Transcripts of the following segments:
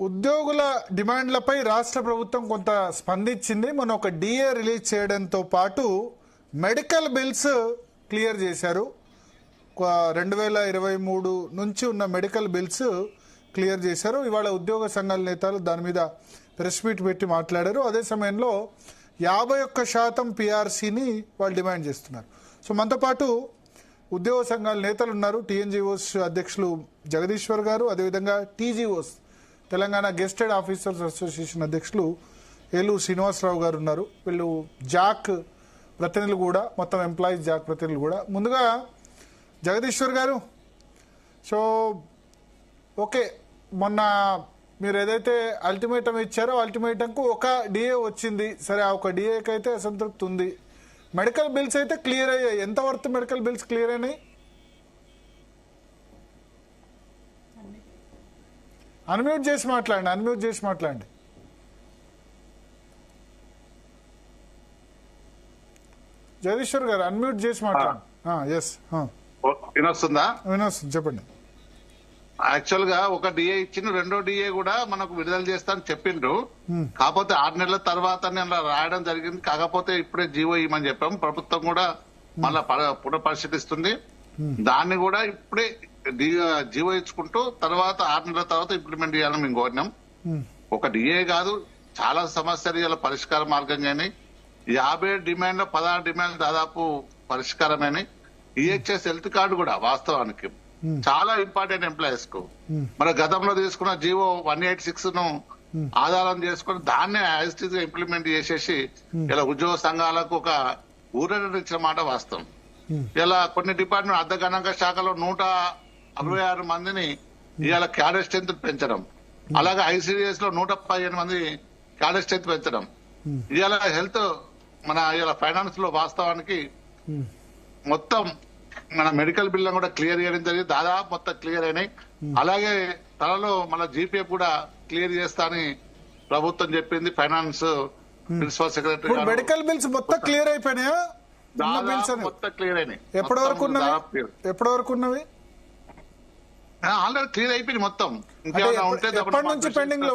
ఉద్యోగుల డిమాండ్లపై రాష్ట్ర ప్రభుత్వం కొంత స్పందించింది. మొన్న ఒక డిఏ రిలీజ్ చేయడంతో పాటు మెడికల్ బిల్స్ క్లియర్ చేశారు. 2023 నుంచి ఉన్న మెడికల్ బిల్స్ క్లియర్ చేశారు. ఇవాళ ఉద్యోగ సంఘాల నేతలు దాని మీద ప్రెస్ మీట్ పెట్టి మాట్లాడారు. అదే సమయంలో 51% పిఆర్సీని వాళ్ళు డిమాండ్ చేస్తున్నారు. సో మనతో పాటు ఉద్యోగ సంఘాల నేతలు ఉన్నారు. టీఎన్జిఓస్ అధ్యక్షులు జగదీశ్వర్ గారు, అదేవిధంగా టీజీఓస్ తెలంగాణ గెస్టెడ్ ఆఫీసర్స్ అసోసియేషన్ అధ్యక్షులు ఏలూరు శ్రీనివాసరావు గారు ఉన్నారు. వీళ్ళు జాక్ ప్రతినిధులు కూడా, మొత్తం ఎంప్లాయీస్ జాక్ ప్రతినిధులు కూడా. ముందుగా జగదీశ్వర్ గారు, సో ఓకే, మొన్న మీరు ఏదైతే అల్టిమేటం ఇచ్చారో అల్టిమేటంకు ఒక డిఏ వచ్చింది. సరే, ఆ ఒక డిఏకి అయితే అసంతృప్తి ఉంది. మెడికల్ బిల్స్ అయితే క్లియర్ అయ్యాయి. ఎంతవరకు మెడికల్ బిల్స్ క్లియర్ అయినాయి? అన్మ్యూట్ చేసి మాట్లాడండి. జగదీశ్వర్ గారు అన్మ్యూట్ చేసి మాట్లాడండి. ఎస్, వినొస్తుంది, చెప్పండి. యాక్చువల్ గా ఒక డిఏ ఇచ్చిన, రెండో డిఏ కూడా మనకు విడుదల చేస్తానని చెప్పిండ్రు. కాకపోతే 6 నెలల తర్వాత రాయడం జరిగింది. కాకపోతే ఇప్పుడే జీవో ఇవ్వమని చెప్పాం. ప్రభుత్వం కూడా మళ్ళా పునఃపరిశీలిస్తుంది. దాన్ని కూడా ఇప్పుడే జీవో ఇచ్చుకుంటూ తర్వాత 6 నెలల తర్వాత ఇంప్లిమెంట్ చేయాలని మేము కోరినాం. ఒక డిఏ కాదు, చాలా సమస్యలు ఇలా పరిష్కార మార్గంగానే 50 డిమాండ్లో 16 డిమాండ్లు దాదాపు పరిష్కారమైనవి. ఈహెచ్ఎస్ హెల్త్ కార్డు కూడా వాస్తవానికి చాలా ఇంపార్టెంట్ ఎంప్లాయీస్ కు. మన గతంలో తీసుకున్న జీవో 186 ను ఆధారం చేసుకుని దాన్నే యాజిటీజ్ గా ఇంప్లిమెంట్ చేసేసి ఇలా ఉద్యోగ సంఘాలకు ఒక ఊరటనిచ్చిన మాట వాస్తవం. ఇలా కొన్ని డిపార్ట్మెంట్ అర్ధగణాంక శాఖలో 166 మందిని ఇవాళ క్యాడర్ స్ట్రెంత్ పెంచడం, అలాగే ఐసీడీఎస్ లో 115 మంది క్యాడర్ స్ట్రెంత్ పెంచడం. ఇవాళ హెల్త్ మన ఇవాళ ఫైనాన్స్ లో వాస్తవానికి మొత్తం మన మెడికల్ బిల్ కూడా క్లియర్ చేయడం జరిగింది. దాదాపు మొత్తం క్లియర్ అయినాయి. అలాగే త్వరలో మన జీపీఎఫ్ కూడా క్లియర్ చేస్తా అని ప్రభుత్వం చెప్పింది. Finance principal secretary medical bills మొత్తం క్లియర్ అయిపోయినాయా? మొత్తం క్లియర్ అయినాయి. ఎప్పటి వరకు ఉన్నవి? ఆల్రెడీ క్లియర్ అయిపోయింది మొత్తం. ఎప్పటి నుంచి పెండింగ్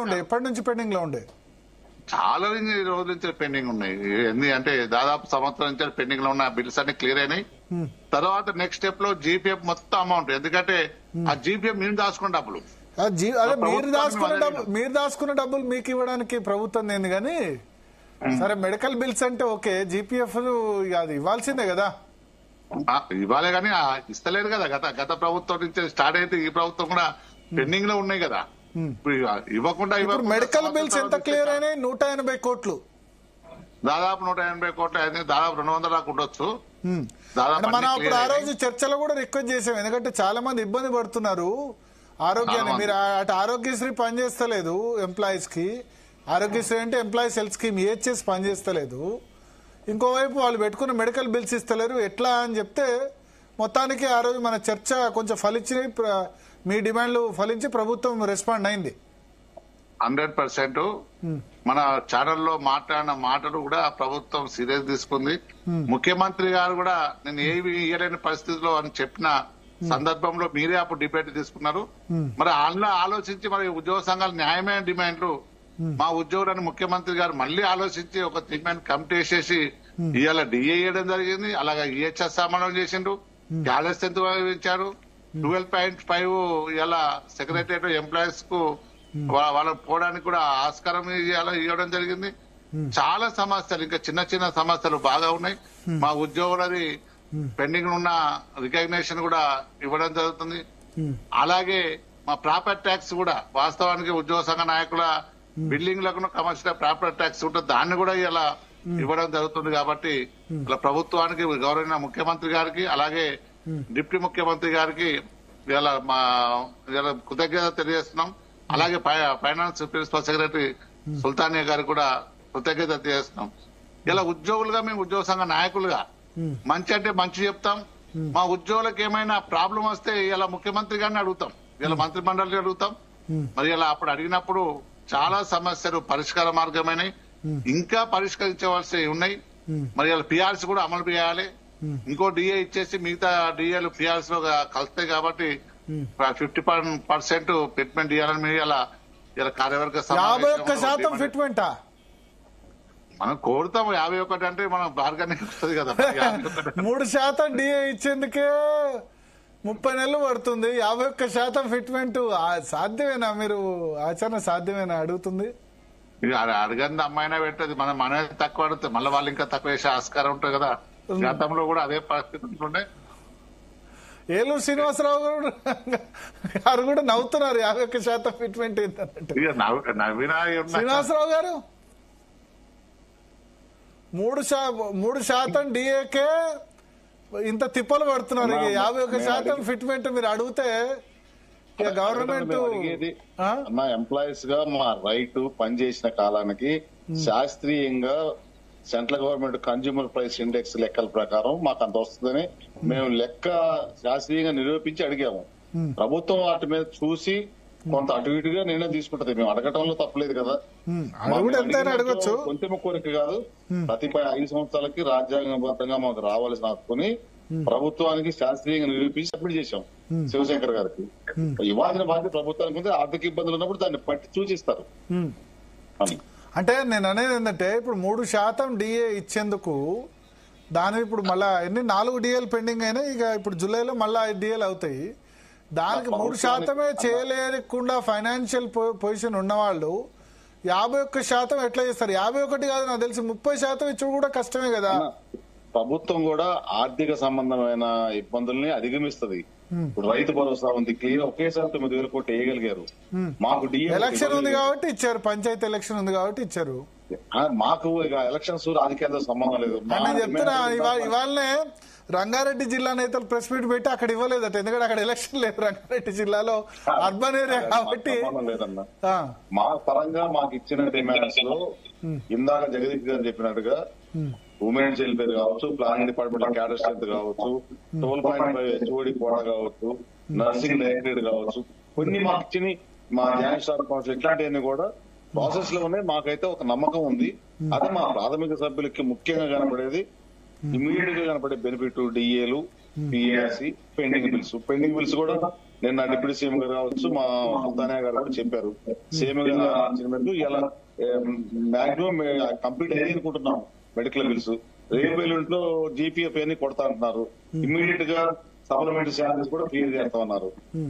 లో ఉండే? చాలా రోజుల నుంచి పెండింగ్ ఉన్నాయి. అంటే దాదాపు సంవత్సరం నుంచి పెండింగ్ లో ఉన్న బిల్స్ అన్ని క్లియర్ అయినాయి. తర్వాత నెక్స్ట్ స్టెప్ లో జీపీఎఫ్ మొత్తం అమౌంట్, ఎందుకంటే ఆ జీపీఎఫ్ మేము దాచుకున్న డబ్బులు, మీరు దాచుకున్న డబ్బులు మీకు ఇవ్వడానికి ప్రభుత్వం ఏంది. కానీ సరే, మెడికల్ బిల్స్ అంటే ఓకే, జీపీఎఫ్ అది ఇవ్వాల్సిందే కదా. ఇవ్వాలి కానీ ఇస్తలేదు కదా. గత ప్రభుత్వం నుంచి స్టార్ట్ అయితే ఈ ప్రభుత్వం కూడా పెండింగ్ లో ఉన్నాయి కదా. ఇవ్వకుండా మెడికల్ బిల్స్ ఎంత క్లియర్ అయినాయి? 180 కోట్లు, దాదాపు 180 కోట్లు అయింది. దాదాపు 200 దాకా ఉండొచ్చు. మనం అప్పుడు ఆ రోజు చర్చలో కూడా రిక్వెస్ట్ చేసాం, ఎందుకంటే చాలా మంది ఇబ్బంది పడుతున్నారు ఆరోగ్యాన్ని. మీరు అటు ఆరోగ్యశ్రీ పనిచేస్తలేదు ఎంప్లాయీస్ కి, ఆరోగ్యశ్రీ అంటే ఎంప్లాయీస్ హెల్త్ స్కీమ్ ఈహెచ్ఎస్ పనిచేస్తలేదు, ఇంకోవైపు వాళ్ళు పెట్టుకున్న మెడికల్ బిల్స్ ఇస్తలేరు, ఎట్లా అని చెప్తే మొత్తానికి ఆ రోజు మన చర్చ కొంచెం ఫలించినాయి. మీ డిమాండ్లు ఫలించి ప్రభుత్వం రెస్పాండ్ అయింది. 100% మన ఛానల్లో మాట్లాడిన మాటలు కూడా ప్రభుత్వం సీరియస్ తీసుకుంది. ముఖ్యమంత్రి గారు కూడా నేను ఏవి ఇయ్యలేని పరిస్థితిలో అని చెప్పిన సందర్భంలో మీరే అప్పుడు డిబేట్ తీసుకున్నారు. మరి అందులో ఆలోచించి మరి ఉద్యోగ సంఘాల న్యాయమైన డిమాండ్లు మా ఉద్యోగులను ముఖ్యమంత్రి గారు మళ్ళీ ఆలోచించి ఒక డిమాండ్ కమిటీ వేసేసి ఇవాళ డిఏ ఇవ్వడం జరిగింది. అలాగే ఈహెచ్ఎస్ అమలు చేసిండు, క్యాడర్ స్ట్రెంత్ పెంచారు, 12.5 ఇలా సెక్రటరియట్ ఎంప్లాయీస్ కు వాళ్ళకి పోవడానికి కూడా ఆస్కారం ఇవ్వడం జరిగింది. చాలా సమస్యలు, ఇంకా చిన్న చిన్న సమస్యలు బాగా ఉన్నాయి. మా ఉద్యోగులది పెండింగ్ ఉన్న రికగ్నేషన్ కూడా ఇవ్వడం జరుగుతుంది. అలాగే మా ప్రాపర్టీ ట్యాక్స్ కూడా వాస్తవానికి ఉద్యోగ సంఘ నాయకుల బిల్డింగ్ లకు కమర్షియల్ ప్రాపర్టీ ట్యాక్స్ ఉంటుంది, దాన్ని కూడా ఇలా ఇవ్వడం జరుగుతుంది. కాబట్టి ఇలా ప్రభుత్వానికి, గౌరవ ముఖ్యమంత్రి గారికి, అలాగే డిప్యూటీ ముఖ్యమంత్రి గారికి ఇలా కృతజ్ఞత తెలియజేస్తున్నాం. అలాగే ఫైనాన్స్ ప్రిన్సిపల్ సెక్రటరీ సుల్తానియా గారికి కూడా కృతజ్ఞత తెలియజేస్తున్నాం. ఇలా ఉద్యోగులుగా, మేము ఉద్యోగ సంఘ నాయకులుగా మంచి అంటే మంచి చెప్తాం. మా ఉద్యోగులకు ఏమైనా ప్రాబ్లం వస్తే ఇలా ముఖ్యమంత్రి గారిని అడుగుతాం, ఇలా మంత్రి మండలిని అడుగుతాం. మరి ఇలా అప్పుడు అడిగినప్పుడు చాలా సమస్యలు పరిష్కార మార్గమైనవి, ఇంకా పరిష్కరించవలసి ఉన్నాయి. మరి ఇలా పిఆర్సీ కూడా అమలు చేయాలి. ఇంకో డిఏ ఇచ్చేసి మిగతా డిఏలు పిఆర్సీ లో కలుస్తాయి కాబట్టి 50% పెట్టమెంట్ చేయాలని మీరు అలా ఇలా కార్యవర్గ 51% ఫిట్మెంటా? మనం కోరుతాం 51 అంటే మనం బార్గెనింగ్ వస్తుంది కదా. 3% డిఏ ఇచ్చేందుకే 30 నెలలు పడుతుంది. 51% ఫిట్మెంట్ సాధ్యమేనా? మీరు ఆచరణ సాధ్యమేనా అడుగుతుంది. అడగంది అమ్మాయినా పెట్టదు, మనమే తక్కువ అడుగుతాం, మళ్ళీ వాళ్ళు ఇంకా తక్కువ వేసే ఆస్కారం ఉంటుంది కదా. గతంలో కూడా అదే పరిస్థితి ఉంటుండే. ఏలూరు శ్రీనివాసరావు గారు కూడా నవ్వుతున్నారు 51% ఫిట్మెంట్ ఏంటన్నట్టు. నవీన శ్రీనివాసరావు గారు 3% డిఏకే ఇంత తిప్పలు పడుతున్నారు. 51% ఫిట్మెంట్ మీరు అడిగితే గవర్నమెంట్ మా ఎంప్లాయీస్ గా మా రైట్ పనిచేసిన కాలానికి శాస్త్రీయంగా central government consumer price index లెక్కల ప్రకారం మాకు అంత వస్తుందని మేము లెక్క శాస్త్రీయంగా నిరూపించి అడిగాము. ప్రభుత్వం వాటి మీద చూసి కొంత అటు ఇటుగా నిర్ణయం తీసుకుంటది. మేము అడగటంలో తప్పలేదు కదా. అడగచ్చు, కొంచెం కోరిక కాదు. ప్రతి 5 సంవత్సరాలకి రాజ్యాంగబద్ధంగా మాకు రావాల్సిన హక్కుని ప్రభుత్వానికి శాస్త్రీయంగా నిరూపించి సబ్మిట్ చేశాం శివశంకర్ గారికి. ఇవ్వాల్సిన బాధ్యత ప్రభుత్వానికి ఉంది. ఆర్థిక ఇబ్బందులు ఉన్నప్పుడు దాన్ని పట్టి సూచిస్తారు అని. అంటే నేను అనేది ఏంటంటే ఇప్పుడు 3% డిఏ ఇచ్చేందుకు దాని ఇప్పుడు మళ్ళా 4 డిఏలు పెండింగ్ అయినా, ఇక ఇప్పుడు జూలైలో మళ్ళా 5 డిఏలు అవుతాయి. దానికి 3% చేయలేకుండా ఫైనాన్షియల్ పొజిషన్ ఉన్నవాళ్ళు 51% ఎట్లా చేస్తారు? 51 కాదు, నాకు తెలిసి 30% ఇచ్చి కూడా కష్టమే కదా. ప్రభుత్వం కూడా ఆర్థిక సంబంధమైన ఇబ్బందుల్ని అధిగమిస్తుంది. ఇప్పుడు రైతు భరోసా ఉంది, క్లియర్ ఒకేసారి 9,000 కోట్లు వేయగలిగారు. మాకు ఎలక్షన్ ఉంది కాబట్టి ఇచ్చారు, పంచాయతీ ఎలక్షన్ ఉంది కాబట్టి ఇచ్చారు. మాకు ఇక ఎలక్షన్స్ రాజకీయాలతో సంబంధం లేదు. నేను చెప్తున్నా, ఇవాళనే రంగారెడ్డి జిల్లా నేతలు ప్రెస్ మీట్ పెట్టి అక్కడ ఇవ్వలేదట, ఎందుకంటే అక్కడ ఎలక్షన్ లేదు రంగారెడ్డి జిల్లాలో, అర్బన్ ఏరియా కాబట్టి. లేదన్నా, మా పరంగా మాకు ఇచ్చిన డిమాండ్స్ లో ఇందాక జగదీష్ గారు చెప్పినట్టుగా ఉమెన్ వెల్ఫేర్ కావచ్చు, ప్లానింగ్ డిపార్ట్మెంట్ క్యాడర్ స్ట్రెంత్ కావచ్చు, 12.5 హెచ్ఓడి కోట కావచ్చు, నర్సింగ్ డైరెక్టరేట్ కావచ్చు, కొన్ని మాకు ఇచ్చిన మా జాయింట్ స్టాఫ్ కౌన్సిల్ ఇట్లాంటివన్నీ కూడా ప్రాసెస్ లో ఉన్నాయి. మాకైతే ఒక నమ్మకం ఉంది. అదే మా ప్రాథమిక సభ్యులకి ముఖ్యంగా కనపడేది, ఇమీడియట్ గా కనపడే బెనిఫిట్ డిఏలు, పిఆర్సి, పెండింగ్ బిల్స్ కూడా నిన్న డిప్యూటీ సీఎం గారు కావచ్చు, మా సుల్తానియా గారు కూడా చెప్పారు. సీఎం గారు ఇలా మాక్సిమం కంప్లీట్ అయ్యి అనుకుంటున్నాం. మెడికల్ బిల్స్ రేపు ఎల్లుంట్లో జీపీఎఫ్ అని కొడతా అంటున్నారు. ఇమ్మీడియట్ గా సప్లిమెంటరీ శాలరీస్ కూడా క్లియర్ చేస్తా ఉన్నారు.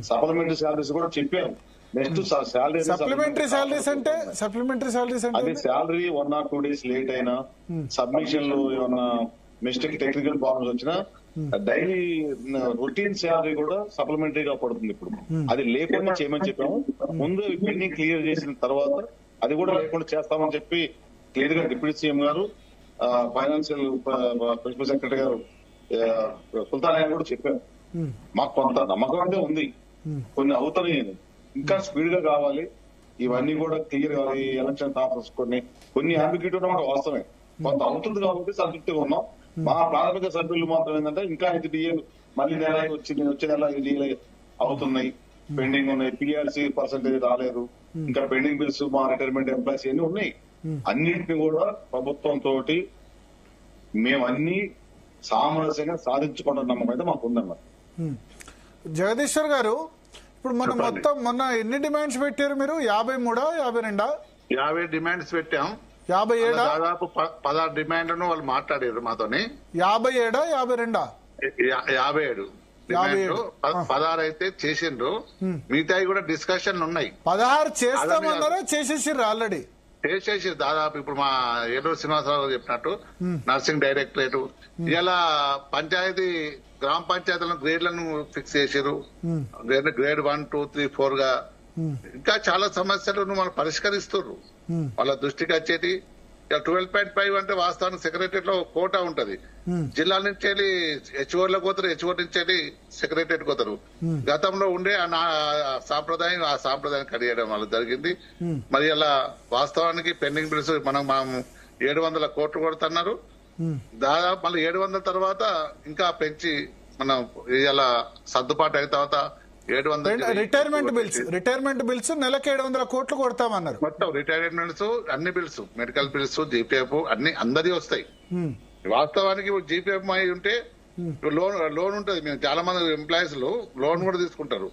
సప్లిమెంటరీ శాలరీస్ కూడా చెప్పారు. నెక్స్ట్ శాలరీ సప్లిమెంటరీ శాలరీస్ అంటే అది శాలరీ 1 or 2 days లేట్ అయినా, సబ్మిషన్ లో ఏమన్నా మిస్టేక్ టెక్నికల్ ప్రాబ్లమ్స్ వచ్చినా డైలీ రొటీన్ శాలరీ కూడా సప్లిమెంటరీగా పడుతుంది. ఇప్పుడు అది లేకుండా చేయమని చెప్పాము. ముందు పెండింగ్ క్లియర్ చేసిన తర్వాత అది కూడా లేకుండా చేస్తామని చెప్పి క్లియర్ గా డిప్యూటీ సీఎం గారు, ఫైనాన్షియల్ ప్రిన్సిపల్ సెక్రటరీ గారు సుల్తానియా కూడా చెప్పారు. మాకు కొంత నమ్మకం అంటే ఉంది. కొన్ని అవుతాయి, ఇంకా స్పీడ్ గా కావాలి. ఇవన్నీ కూడా క్లియర్ కావాలి. ఎలక్షన్ కాన్ఫరెన్స్ కొన్ని అంబిగ్యూటీ ఉన్నమాట వాస్తవమే. కొంత అవుతుంది కాబట్టి సంతృప్తిగా ఉన్నాం. మా ప్రాథమిక సభ్యులు మాత్రం ఏంటంటే ఇంకా 5 డిఏలు మళ్ళీ నెల వచ్చింది, వచ్చే నెల 5 డిఏలు అవుతున్నాయి, పెండింగ్ ఉన్నాయి. పిఆర్సీ పర్సెంటేజ్ రాలేదు, ఇంకా పెండింగ్ బిల్స్, మా రిటైర్మెంట్ ఎంప్లాయీస్ అన్ని ఉన్నాయి. అన్నింటినీ కూడా ప్రభుత్వం తోటి మేము అన్ని సామరస్యంగా సాధించుకుంటున్న నమ్మకం అయితే మాకు ఉందన్నమాట. జగదీశ్వర్ గారు, ఇప్పుడు మనం మొన్న ఎన్ని డిమాండ్స్ పెట్టారు మీరు? 53 52? 50 డిమాండ్స్ పెట్టాం. 57 దాదాపు 16 డిమాండ్లను వాళ్ళు మాట్లాడారు మాతోని. 57 52? 57 16 అయితే చేసిండ్రు. మిగతాయి కూడా డిస్కషన్లు ఉన్నాయి. 16 చేస్తామన్నారా? చేసేసిర్రు ఆల్రెడీ? చేసేసి దాదాపు ఇప్పుడు మా ఏలూరు శ్రీనివాసరావు చెప్పినట్టు నర్సింగ్ డైరెక్టరేట్ ఇలా పంచాయతీ గ్రామ పంచాయతీలను గ్రేడ్లను ఫిక్స్ చేసారు. గ్రేడ్ 1, 2, 3, 4 గా ఇంకా చాలా సమస్యలను మనం పరిష్కరిస్తున్నారు. వాళ్ళ దృష్టికి వచ్చేది 12.5 అంటే వాస్తవానికి సెక్రటరియట్ లో కోటా ఉంటది. జిల్లాల నుంచి వెళ్ళి హెచ్ఓర్లకు పోతారు, హెచ్ఓర్ నుంచి వెళ్ళి సెక్రటరియట్ పోతారు. గతంలో ఉండే ఆ సాంప్రదాయం కడియడం వల్ల జరిగింది. మరి అలా వాస్తవానికి పెండింగ్ బిల్స్ మనం 700 కోట్లు కొడుతున్నారు. దాదాపు మళ్ళీ 700 తర్వాత ఇంకా పెంచి మనం ఇలా సర్దుబాటు అయిన తర్వాత 700 రిటైర్మెంట్ బిల్స్ నెలకు 700 కోట్లు కొడతామన్నారు. మొత్తం రిటైర్మెంట్స్ అన్ని బిల్స్, మెడికల్ బిల్స్, జీపీఎఫ్ అన్ని అందరి వస్తాయి. వాస్తవానికి జీపీఎఫ్ అయి ఉంటే లోన్ ఉంటుంది. మేము చాలా మంది ఎంప్లాయీస్ లోన్ కూడా తీసుకుంటారు.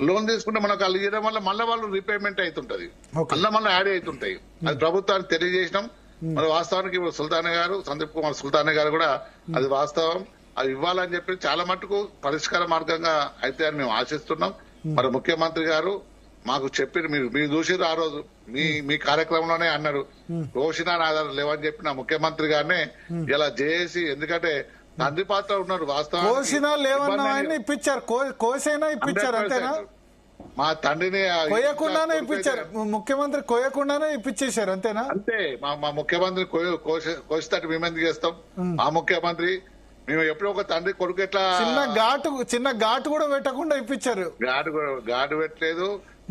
లోన్ తీసుకుంటే మనకు వాళ్ళు ఇవ్వడం వల్ల మళ్ళీ వాళ్ళు రీపేమెంట్ అవుతుంటది, మళ్ళీ యాడ్ అవుతుంటాయి. అది ప్రభుత్వానికి తెలియజేసినాం. మరి వాస్తవానికి సుల్తానా గారు, సందీప్ కుమార్ సుల్తానా గారు కూడా అది వాస్తవం, అది ఇవ్వాలని చెప్పి చాలా మటుకు పరిష్కార మార్గంగా అయితే అని మేము ఆశిస్తున్నాం. మరి ముఖ్యమంత్రి గారు మాకు చెప్పి మీరు చూసిరు ఆ రోజు మీ కార్యక్రమంలోనే అన్నారు ఘోషణ ఆధారం లేవని చెప్పిన ముఖ్యమంత్రి గారినే ఇలా చేసి, ఎందుకంటే తండ్రి పాత్ర ఉన్నారు వాస్తవానికి ఇప్పించారు, కోసైనా ఇప్పించారు అంతేనా? మా తండ్రిని కోయకుండానే ఇప్పించారు, ముఖ్యమంత్రి కోయకుండానే ఇప్పించేశారు అంతేనా? అంతే. మా ముఖ్యమంత్రి కోసేటట్టు మేము ఎందుకు చేస్తాం? మా ముఖ్యమంత్రి మేము ఎప్పుడో ఒక తండ్రి కొడుకు ఎట్లా చిన్న ఘాటు కూడా పెట్టకుండా ఇప్పించారు. ఘాటు పెట్టలేదు.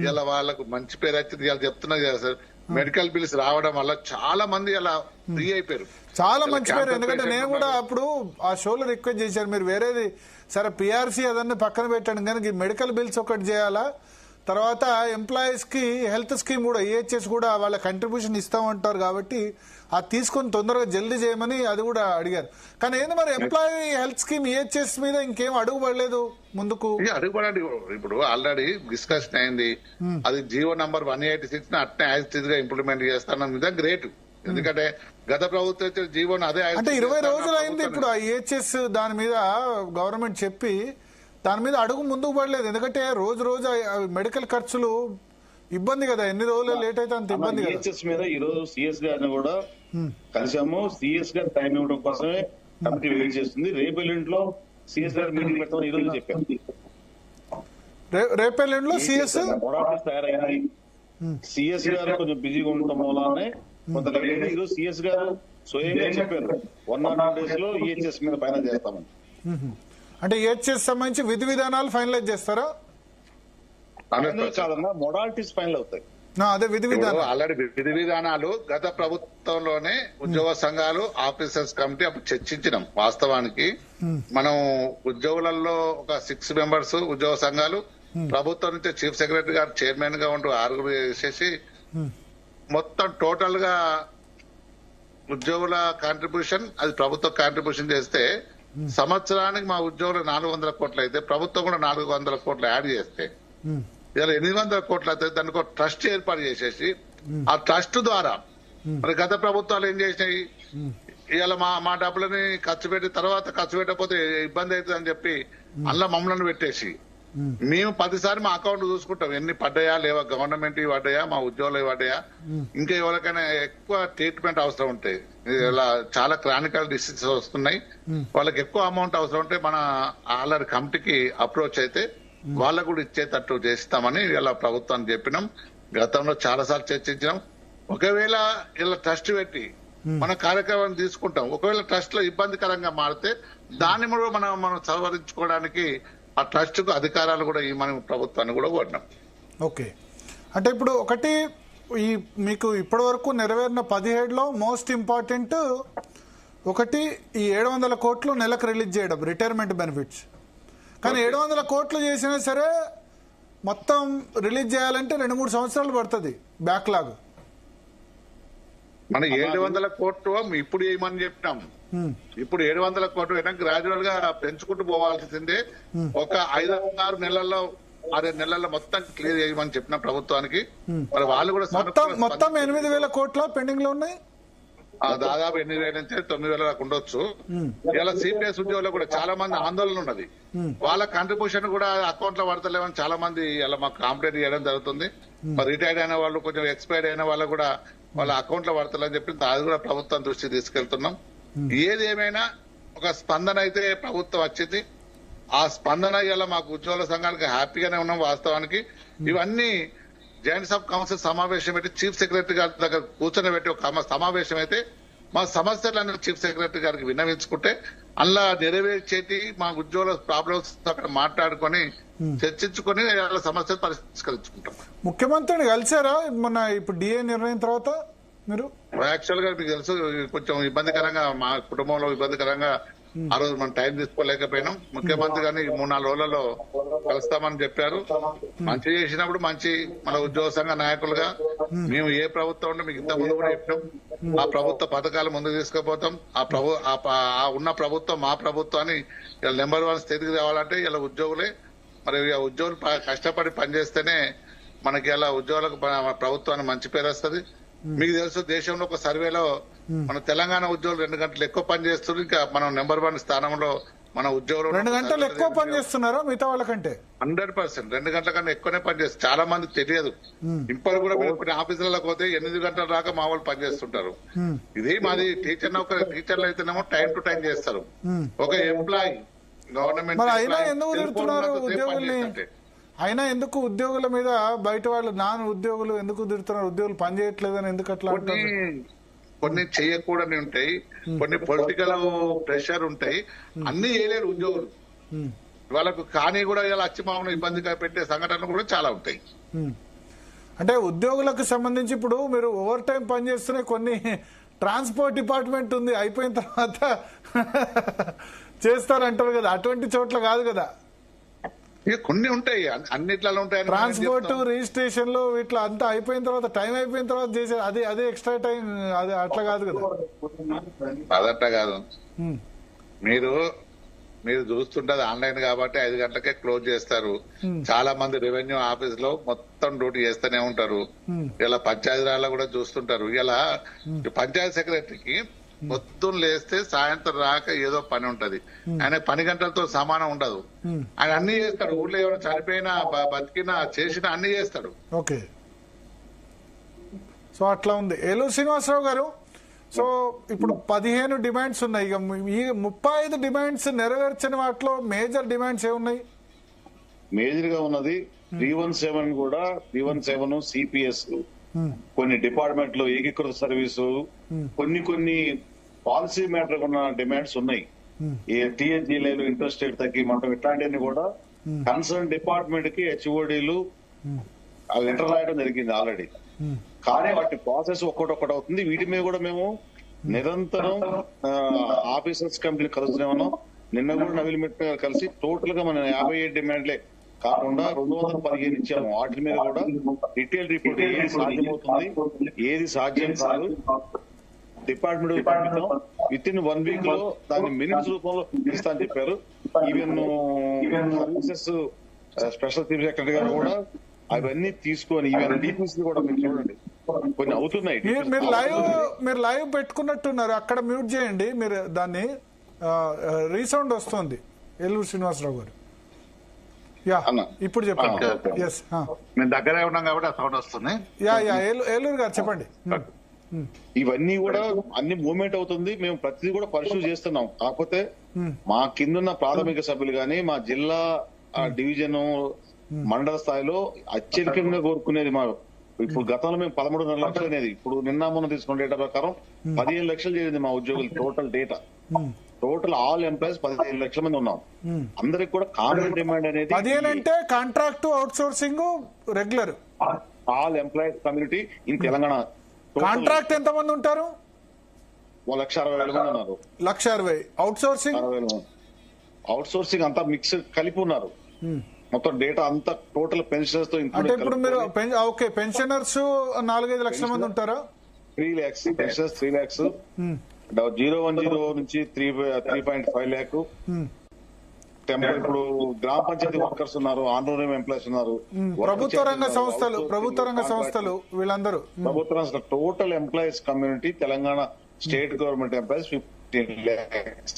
ఇలా వాళ్ళకు మంచి పేరు వచ్చింది. ఇలా చెప్తున్నా కదా సార్, మెడికల్ బిల్స్ రావడం వల్ల చాలా మంది అలా ఫ్రీ అయిపోయారు. చాలా మంచి పేరు. ఎందుకంటే నేను కూడా అప్పుడు ఆ షోలో రిక్వెస్ట్ చేశాను, మీరు వేరేది సరే పిఆర్సీ అదన్నీ పక్కన పెట్టండి కానీ మెడికల్ బిల్స్ ఒకటి చేయాలా, తర్వాత ఎంప్లాయీస్ కి హెల్త్ స్కీమ్ కూడా ఈహెచ్ఎస్ కూడా వాళ్ళ కంట్రిబ్యూషన్ ఇస్తామంటారు కాబట్టి అది తీసుకొని తొందరగా జల్దీ చేయమని అది కూడా అడిగారు. కానీ ఏంది మరి ఎంప్లాయీ హెల్త్ స్కీమ్ ఈహెచ్ఎస్ మీద ఇంకేం అడుగుపడలేదు ముందుకు? అడుగుపడండి. ఇప్పుడు ఆల్రెడీ డిస్కషన్ అయింది. అది జీవో నంబర్ 186 అట్నే యాజ్ గా ఇంప్లిమెంట్ చేస్తానని గ్రేట్. ఎందుకంటే గత ప్రభుత్వం జీవోని అదే అంటే 20 రోజులు అయింది. ఇప్పుడు ఆ ఈహెచ్ఎస్ దాని మీద గవర్నమెంట్ చెప్పి దాని మీద అడుగు ముందుకు పడలేదు. ఎందుకంటే రోజు మెడికల్ ఖర్చులు ఇబ్బంది కదా, ఎన్ని రోజులు లేట్ అయితే అంత ఇబ్బంది కదా. ఈహెచ్ఎస్ మీద ఈ రోజు సిఎస్ గారిని కూడా కలిసాము. సిఎస్ గారు టైం ఇవ్వడం కోసమే కమిటీ వెయిట్ చేస్తుంది. రేపెల్లింట్లో సిఎస్ గారు మీటింగ్ పెడతామని ఈ రోజు చెప్పారు. రేపెల్లింట్లో సిఎస్ తయారైంది. సిఎస్ గారు కొంచెం బిజీగా ఉండటం వల్లనే కొంత లేట్ అయింది. ఈరోజు సిఎస్ గారు స్వయంగా చెప్పారు 102 days లో ఈహెచ్ఎస్ మీద ఫైనల్ చేస్తామని. అంటే ఈహెచ్ఎస్ సంబంధించి విధి విధానాలు ఫైనలైజ్ చేస్తారా? కాదన్నా, మొడాలిటీస్ ఫైనల్ అవుతాయి. అదే విధి విధానాలు. ఆల్రెడీ విధి విధానాలు గత ప్రభుత్వంలోనే ఉద్యోగ సంఘాలు ఆఫీసర్స్ కమిటీ అప్పుడు చర్చించినాం. వాస్తవానికి మనం ఉద్యోగులలో ఒక 6 members ఉద్యోగ సంఘాలు, ప్రభుత్వం నుంచి చీఫ్ సెక్రటరీ గారు చైర్మన్ గా ఉంటూ 6 వేసేసి మొత్తం టోటల్ గా ఉద్యోగుల కాంట్రిబ్యూషన్ అది ప్రభుత్వ కాంట్రిబ్యూషన్ చేస్తే సంవత్సరానికి మా ఉద్యోగులు 400 కోట్లు అయితే ప్రభుత్వం కూడా 400 కోట్లు యాడ్ చేస్తే ఇలా 800 కోట్లు అయితే దానికి ఒక ట్రస్ట్ ఏర్పాటు చేసేసి ఆ ట్రస్ట్ ద్వారా మరి గత ప్రభుత్వాలు ఏం చేసినాయి, ఇవాళ మా డబ్బులని ఖర్చు పెట్టి తర్వాత ఖర్చు పెట్టకపోతే ఇబ్బంది అవుతుంది అని చెప్పి అలా మమ్మల్ని పెట్టేసి మేము 10 సార్లు మా అకౌంట్ చూసుకుంటాం, ఎన్ని పడ్డాయా లేవా, గవర్నమెంట్ పడ్డాయా, మా ఉద్యోగులు పడ్డాయా, ఇంకా ఎవరికైనా ఎక్కువ ట్రీట్మెంట్ అవసరం ఉంటాయి, ఇలా చాలా క్రానికల్ డిసీజెస్ వస్తున్నాయి, వాళ్ళకి ఎక్కువ అమౌంట్ అవసరం ఉంటే మన ఆల్రెడీ కమిటీకి అప్రోచ్ అయితే వాళ్ళకు కూడా ఇచ్చేటట్టు చేస్తామని ఇలా ప్రభుత్వానికి చెప్పినాం. గతంలో చాలా సార్లు చర్చించినాం. ఒకవేళ ఇలా ట్రస్ట్ పెట్టి మన కార్యక్రమాన్ని తీసుకుంటాం, ఒకవేళ ట్రస్ట్ లో ఇబ్బందికరంగా మారితే దాన్ని కూడా మనం సవరించుకోవడానికి ఆ ట్రస్ట్ కు అధికారాలు కూడా మన ప్రభుత్వాన్ని కూడా కోరినాం. ఓకే, అంటే ఇప్పుడు ఒకటి మీకు ఇప్పటి వరకు నెరవేరిన 17లో మోస్ట్ ఇంపార్టెంట్ ఒకటి ఈ 700 కోట్లు నెలకు రిలీజ్ చేయడం రిటైర్మెంట్ బెనిఫిట్స్. కానీ 700 కోట్లు చేసినా సరే మొత్తం రిలీజ్ చేయాలంటే 2-3 సంవత్సరాలు పడుతుంది బ్యాక్లాగ్. మన 700 కోట్లు ఇప్పుడు ఏమని చెప్పినాం, ఇప్పుడు 700 కోట్లు అయినా గ్రాడ్యువల్ గా పెంచుకుంటూ పోవాల్సిందే. ఒక 5-6 నెలల్లో 6 నెలల్లో మొత్తం క్లియర్ చేయమని చెప్పిన ప్రభుత్వానికి. మరి వాళ్ళు కూడా మొత్తం 8,000 కోట్ల పెండింగ్ లో ఉన్నాయి. దాదాపు 8,000 నుంచి 9,000 దాకా ఉండొచ్చు. ఇలా సిపిఎస్ ఉద్యోగులు కూడా చాలా మంది ఆందోళన ఉన్నది, వాళ్ళ కాంట్రిబ్యూషన్ కూడా అకౌంట్ లో పడతలేమని చాలా మంది ఇలా మాకు కాంప్లైంట్ చేయడం జరుగుతుంది. మరి రిటైర్డ్ అయిన వాళ్ళు, కొంచెం ఎక్స్పైర్డ్ అయిన వాళ్ళు కూడా వాళ్ళ అకౌంట్ లో పడతలేని చెప్పి అది కూడా ప్రభుత్వం దృష్టికి తీసుకెళ్తున్నాం. ఏది ఏమైనా ఒక స్పందన అయితే ప్రభుత్వం వచ్చింది. ఆ స్పందన ఇలా మాకు ఉద్యోగుల సంఘానికి హ్యాపీగానే ఉన్నాం. వాస్తవానికి ఇవన్నీ జాయింట్ సబ్ కౌన్సిల్ సమావేశం పెట్టి చీఫ్ సెక్రటరీ గారి దగ్గర కూర్చొని పెట్టి ఒక సమావేశం అయితే మా సమస్యలన్నీ చీఫ్ సెక్రటరీ గారికి విన్నవించుకుంటే అలా నెరవేర్చేటి మా ఉద్యోగుల ప్రాబ్లమ్స్ అక్కడ మాట్లాడుకొని చర్చించుకొని సమస్యలు పరిష్కరించుకుంటాం. ముఖ్యమంత్రిని కలిసారా మొన్న ఇప్పుడు డిఏ నిర్ణయం తర్వాత మీరు? యాక్చువల్ గా మీకు తెలుసు కొంచెం ఇబ్బందికరంగా మా కుటుంబంలో ఇబ్బందికరంగా ఆ రోజు మనం టైం తీసుకోలేకపోయినాం. ముఖ్యమంత్రి గారిని 3-4 రోజులలో కలుస్తామని చెప్పారు. మంచి చేసినప్పుడు మంచి మన ఉద్యోగ సంఘ నాయకులుగా మేము ఏ ప్రభుత్వం ఉంటే మీకు ఇంత ముందు కూడా చెప్పినాం. ఆ ప్రభుత్వ పథకాలు ముందుకు తీసుకుపోతాం. ఆ ఉన్న ప్రభుత్వం మా ప్రభుత్వాన్ని ఇలా నెంబర్ 1 స్థితికి తేవాలంటే ఇలా ఉద్యోగులే మరి ఉద్యోగులు కష్టపడి పనిచేస్తేనే మనకి ఇలా ఉద్యోగులకు ప్రభుత్వానికి మంచి పేరు వస్తుంది. మీకు తెలుసు దేశంలో ఒక సర్వేలో మన తెలంగాణ ఉద్యోగులు 2 గంటలు ఎక్కువ పని చేస్తున్నారు. ఇంకా మనం నెంబర్ 1 స్థానంలో మన ఉద్యోగులు 2 గంటలు ఎక్కువ పని చేస్తున్నారా మిగతా వాళ్ళకంటే? 100% 2 గంటల కన్నా ఎక్కువనే పనిచేస్తారు. చాలా మంది తెలియదు. ఇప్పుడు కూడా మీరు కొన్ని ఆఫీసులకు పోతే 8 గంటల దాకా మా వాళ్ళు పనిచేస్తుంటారు. ఇది మాది టీచర్లు అయితేనేమో టైం టు టైం చేస్తారు. ఒక ఎంప్లాయీ గవర్నమెంట్ అయినా ఎందుకు తిడుతున్నారు ఉద్యోగుల్ని? అయినా ఎందుకు ఉద్యోగుల మీద బయట వాళ్ళు నాన్ ఉద్యోగులు ఎందుకు తిడుతున్నారు? ఉద్యోగులు పని చేయట్లేదని ఎందుకు అట్లా అంటారు? కొన్ని చేయకూడని ఉంటాయి, కొన్ని పొలిటికల్ ప్రెషర్ ఉంటాయి. అన్ని చేయలేరు ఉద్యోగులు. వాళ్ళకు కానీ కూడా ఇలా వచ్చి మామూలు ఇబ్బందిగా పెట్టే సంఘటనలు కూడా చాలా ఉంటాయి. అంటే ఉద్యోగులకు సంబంధించి ఇప్పుడు మీరు ఓవర్ టైం పనిచేస్తూనే కొన్ని ట్రాన్స్పోర్ట్ డిపార్ట్మెంట్ ఉంది, అయిపోయిన తర్వాత చేస్తారంటారు కదా, అటువంటి చోట్ల కాదు కదా. కొన్ని ఉంటాయి, అన్నిట్లలో ఉంటాయి. ట్రాన్స్పోర్ట్ రిజిస్ట్రేషన్లు ఇట్లా అంతా అయిపోయిన తర్వాత టైం అయిపోయిన తర్వాత చేసే అదే ఎక్స్ట్రా టైం, అది అట్లా కాదు కదా. అదట్లా కాదు. మీరు చూస్తుంటది ఆన్లైన్ కాబట్టి 5 గంటలకే క్లోజ్ చేస్తారు. చాలా మంది రెవెన్యూ ఆఫీస్ లో మొత్తం డ్యూటీ చేస్తూనే ఉంటారు. ఇలా పంచాయతీరాల్లో కూడా చూస్తుంటారు. ఇలా పంచాయతీ సెక్రటరీకి మొత్తం లేస్తే సాయంత్రం రాక ఏదో పని ఉంటది. ఆయన పని గంటలతో సమానం ఉండదు. ఆయన అన్ని చేస్తాడు. ఊళ్ళో ఎవరైనా చనిపోయినా బతికినా చేసినా అన్ని చేస్తాడు. ఓకే, సో అట్లా ఉంది. ఏలూరు శ్రీనివాసరావు గారు, సో ఇప్పుడు 15 డిమాండ్స్ ఉన్నాయి. ఇక ఈ 35 డిమాండ్స్ నెరవేర్చని వాటిలో మేజర్ డిమాండ్స్ ఏమున్నాయి? మేజర్ గా ఉన్నది 317 కూడా 317 సిపిఎస్, కొన్ని డిపార్ట్మెంట్ లో ఏకీకృత సర్వీసు, కొన్ని పాలసీ మ్యాటర్ ఉన్న డిమాండ్స్ ఉన్నాయి. ఏ టీఎస్జీలు ఇంట్రెస్ట్ రేట్ తగ్గిమంటాం, ఇట్లాంటివన్నీ కూడా కన్సర్న్ డిపార్ట్మెంట్ కి హెచ్ఓడీలు లెటర్ రాయడం జరిగింది ఆల్రెడీ. కానీ వాటి ప్రాసెస్ ఒక్కటొక్కటి అవుతుంది. వీటి మీద కూడా మేము నిరంతరం ఆఫీసర్స్ కమిటీ కలుస్తూనే ఉన్నాం. నిన్న కూడా నవీల్ మిట్ కలిసి టోటల్ గా మన 57 డిమాండ్లే కాకుండా 215 ఇచ్చాము. వాటి మీద కూడా డీటెయిల్ రిపోర్ట్ ఏది సాధ్యమవుతుంది, ఏది సాధ్యం కాదు డిపార్ట్మెంట్ పంపిస్తాం. విత్ ఇన్ 1 వీక్ లో దాన్ని మినిట్స్ రూపంలో ఇస్తా అని చెప్పారు. Even services special chief secretary గారు కూడా అవన్నీ తీసుకొని ఈవెన్ డీపీసీ కూడా మీరు చూడండి కొన్ని అవుతున్నాయి. మీరు లైవ్ పెట్టుకున్నట్టున్నారు, అక్కడ మ్యూట్ చేయండి. మీరు దాన్ని రీసౌండ్ వస్తుంది. ఏలూరు శ్రీనివాసరావు గారు, ఇప్పుడు చెప్పండి. మేము దగ్గరే ఉన్నాం కాబట్టి ఆ సౌండ్ వస్తుంది. ఏలూరు గారు చెప్పండి. ఇవన్నీ కూడా అన్ని మూవ్మెంట్ అవుతుంది. మేము ప్రతిదీ కూడా పరిశీలి చేస్తున్నాం. కాకపోతే మా కిందున్న ప్రాథమిక సభ్యులు గాని మా జిల్లా డివిజన్ మండల స్థాయిలో అత్యధికంగా కోరుకునేది మా ఇప్పుడు గతంలో మేము 13.5 లక్షలు అనేది, ఇప్పుడు నిన్న మొన్న తీసుకున్న డేటా ప్రకారం 15 లక్షలు చేరింది మా ఉద్యోగులు. Total data total all employees 15 లక్షల మంది ఉన్నాం. అందరికి కూడా కామన్ డిమాండ్ అనేది 15 అంటే contract, out sourcing, regular all employees community in Telangana. Contract ఎంత మంది ఉంటారు? 1,60,000 మంది ఉన్నారు. 1,60,000. Out sourcing? 60,000. అవుట్ సోర్సింగ్ అంతా మిక్స్ కలిపి ఉన్నారు. మొత్తం డేటా అంతా టోటల్ పెన్షనర్స్ తో అంటే ఇప్పుడు మీరు ఓకే పెన్షనర్స్ 4-5 లక్షల మంది ఉంటారా? 3 lakhs పెన్షనర్స్, 3 lakhs 010 నుంచి 3.5 lakh. ఇప్పుడు గ్రామ పంచాయతీ వర్కర్స్ ఉన్నారు, ఆనరేరియం ఎంప్లాయీస్ ఉన్నారు, ప్రభుత్వ రంగ సంస్థలు వీళ్ళందరూ ప్రభుత్వ total employees community Telangana state government employees 15 lakhs.